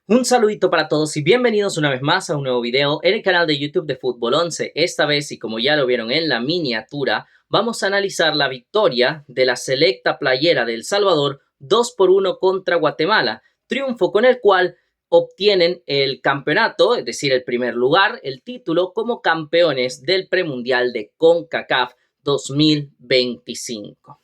Un saludito para todos y bienvenidos una vez más a un nuevo video en el canal de YouTube de Fútbol 11. Esta vez, y como ya lo vieron en la miniatura, vamos a analizar la victoria de la selecta playera de El Salvador 2-1 contra Guatemala, triunfo con el cual obtienen el campeonato, es decir, el primer lugar, el título como campeones del premundial de CONCACAF 2025.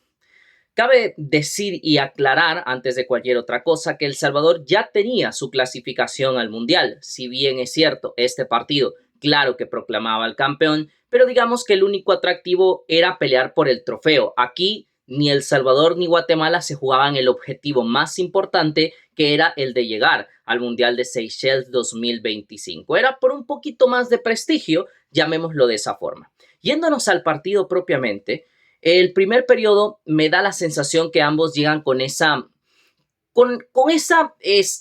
Cabe decir y aclarar antes de cualquier otra cosa que El Salvador ya tenía su clasificación al Mundial. Si bien es cierto, este partido claro que proclamaba al campeón, pero digamos que el único atractivo era pelear por el trofeo. Aquí ni El Salvador ni Guatemala se jugaban el objetivo más importante, que era el de llegar al Mundial de Seychelles 2025. Era por un poquito más de prestigio, llamémoslo de esa forma. Yéndonos al partido propiamente, el primer periodo me da la sensación que ambos llegan con esas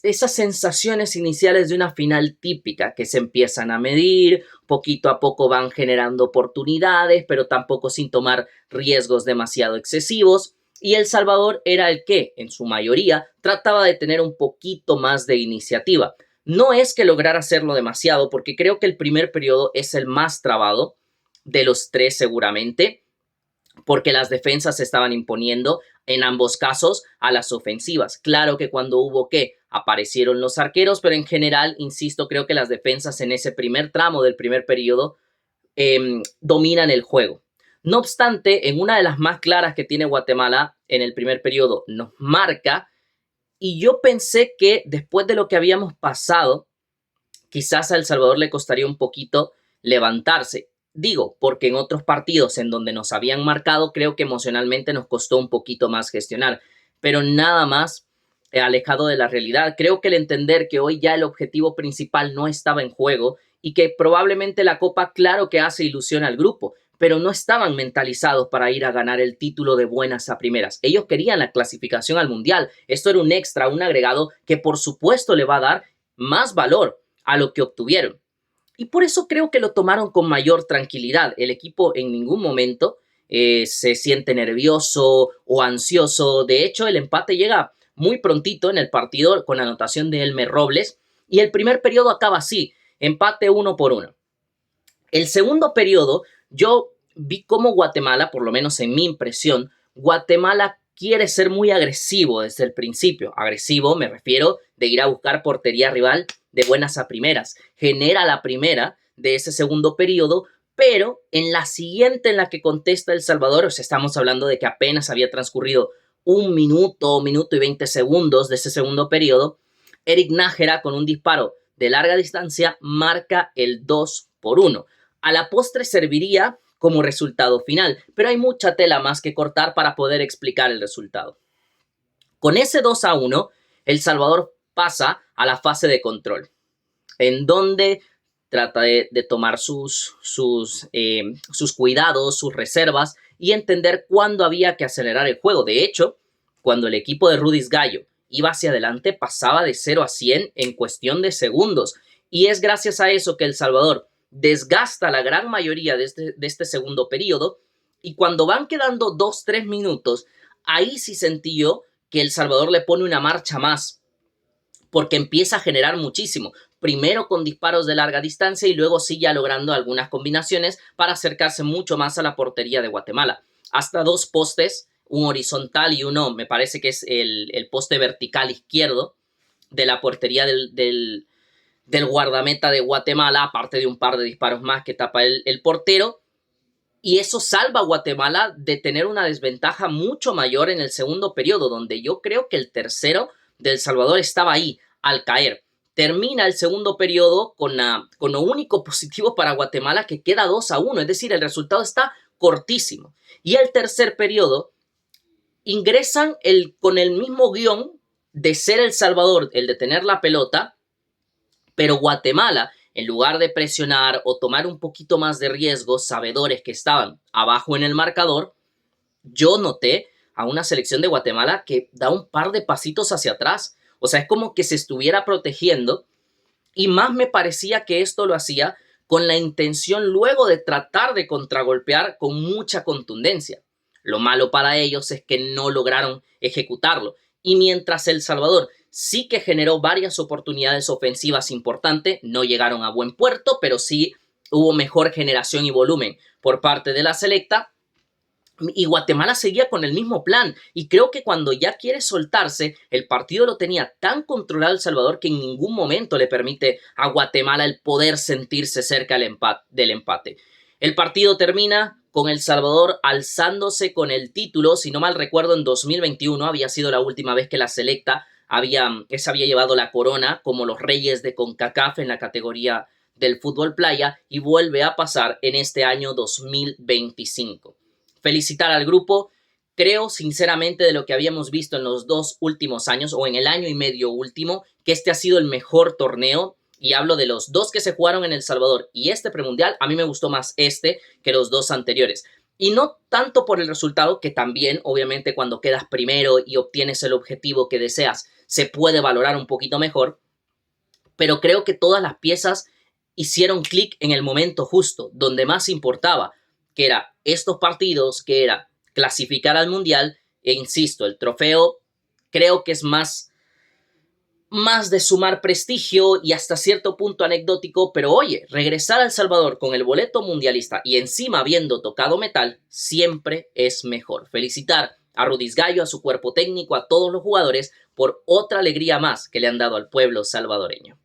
sensaciones iniciales de una final típica que se empiezan a medir, poquito a poco van generando oportunidades, pero tampoco sin tomar riesgos demasiado excesivos. Y El Salvador era el que, en su mayoría, trataba de tener un poquito más de iniciativa. No es que lograra hacerlo demasiado, porque creo que el primer periodo es el más trabado de los tres seguramente, porque las defensas se estaban imponiendo en ambos casos a las ofensivas. Claro que cuando hubo que aparecieron los arqueros, pero en general, insisto, creo que las defensas en ese primer tramo del primer periodo dominan el juego. No obstante, en una de las más claras que tiene Guatemala en el primer periodo, nos marca, y yo pensé que después de lo que habíamos pasado, quizás a El Salvador le costaría un poquito levantarse. Digo, porque en otros partidos en donde nos habían marcado, creo que emocionalmente nos costó un poquito más gestionar, pero nada más alejado de la realidad. Creo que el entender que hoy ya el objetivo principal no estaba en juego y que probablemente la Copa, claro que hace ilusión al grupo, pero no estaban mentalizados para ir a ganar el título de buenas a primeras. Ellos querían la clasificación al Mundial. Esto era un extra, un agregado que por supuesto le va a dar más valor a lo que obtuvieron. Y por eso creo que lo tomaron con mayor tranquilidad. El equipo en ningún momento se siente nervioso o ansioso. De hecho, el empate llega muy prontito en el partido con la anotación de Elmer Robles y el primer periodo acaba así, empate 1-1. El segundo periodo, yo vi cómo Guatemala, por lo menos en mi impresión, Guatemala quiere ser muy agresivo desde el principio. Agresivo me refiero de ir a buscar portería rival de buenas a primeras. Genera la primera de ese segundo periodo, pero en la siguiente en la que contesta El Salvador, o sea, estamos hablando de que apenas había transcurrido un minuto, minuto y 20 segundos de ese segundo periodo, Eric Nájera con un disparo de larga distancia marca el 2-1. A la postre serviría como resultado final, pero hay mucha tela más que cortar para poder explicar el resultado. Con ese 2-1, El Salvador pasa a la fase de control, en donde trata de tomar sus cuidados, sus reservas y entender cuándo había que acelerar el juego. De hecho, cuando el equipo de Rudis Gallo iba hacia adelante, pasaba de 0-100 en cuestión de segundos. Y es gracias a eso que El Salvador desgasta la gran mayoría de este segundo periodo, y cuando van quedando 2-3 minutos, ahí sí sentí yo que El Salvador le pone una marcha más, porque empieza a generar muchísimo, primero con disparos de larga distancia y luego sí ya logrando algunas combinaciones para acercarse mucho más a la portería de Guatemala. Hasta dos postes, un horizontal y uno, me parece que es el poste vertical izquierdo de la portería del guardameta de Guatemala, aparte de un par de disparos más que tapa el portero, y eso salva a Guatemala de tener una desventaja mucho mayor en el segundo periodo, donde yo creo que el tercero de El Salvador estaba ahí, al caer. Termina el segundo periodo con lo único positivo para Guatemala, que queda 2-1, es decir, el resultado está cortísimo. Y el tercer periodo ingresan con el mismo guión de ser El Salvador, el de tener la pelota, pero Guatemala, en lugar de presionar o tomar un poquito más de riesgo, sabedores que estaban abajo en el marcador, yo noté a una selección de Guatemala que da un par de pasitos hacia atrás. O sea, es como que se estuviera protegiendo, y más me parecía que esto lo hacía con la intención luego de tratar de contragolpear con mucha contundencia. Lo malo para ellos es que no lograron ejecutarlo. Y mientras El Salvador sí que generó varias oportunidades ofensivas importantes, no llegaron a buen puerto, pero sí hubo mejor generación y volumen por parte de la selecta. Y Guatemala seguía con el mismo plan. Y creo que cuando ya quiere soltarse, el partido lo tenía tan controlado El Salvador que en ningún momento le permite a Guatemala el poder sentirse cerca del empate. El partido termina con El Salvador alzándose con el título. Si no mal recuerdo, en 2021 había sido la última vez que la selecta se había llevado la corona como los reyes de CONCACAF en la categoría del fútbol playa, y vuelve a pasar en este año 2025. Felicitar al grupo. Creo sinceramente, de lo que habíamos visto en los 2 últimos años o en el año y medio último, que este ha sido el mejor torneo, y hablo de los 2 que se jugaron en El Salvador y este premundial. A mí me gustó más este que los 2 anteriores. Y no tanto por el resultado, que también obviamente cuando quedas primero y obtienes el objetivo que deseas se puede valorar un poquito mejor, pero creo que todas las piezas hicieron clic en el momento justo, donde más importaba, que era estos partidos, que era clasificar al Mundial. E insisto, el trofeo creo que es más de sumar prestigio y hasta cierto punto anecdótico, pero oye, regresar a El Salvador con el boleto mundialista y encima habiendo tocado metal, siempre es mejor. Felicitar a Rudis Gallo, a su cuerpo técnico, a todos los jugadores por otra alegría más que le han dado al pueblo salvadoreño.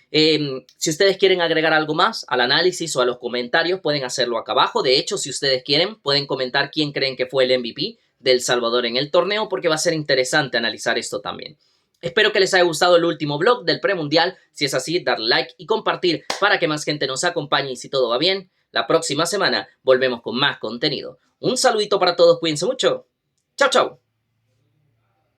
Si ustedes quieren agregar algo más al análisis o a los comentarios, pueden hacerlo acá abajo. De hecho, si ustedes quieren, pueden comentar quién creen que fue el MVP del Salvador en el torneo, porque va a ser interesante analizar esto también. Espero que les haya gustado el último vlog del premundial. Si es así, darle like y compartir para que más gente nos acompañe. Y si todo va bien, la próxima semana volvemos con más contenido. Un saludito para todos, cuídense mucho. Chao, chao.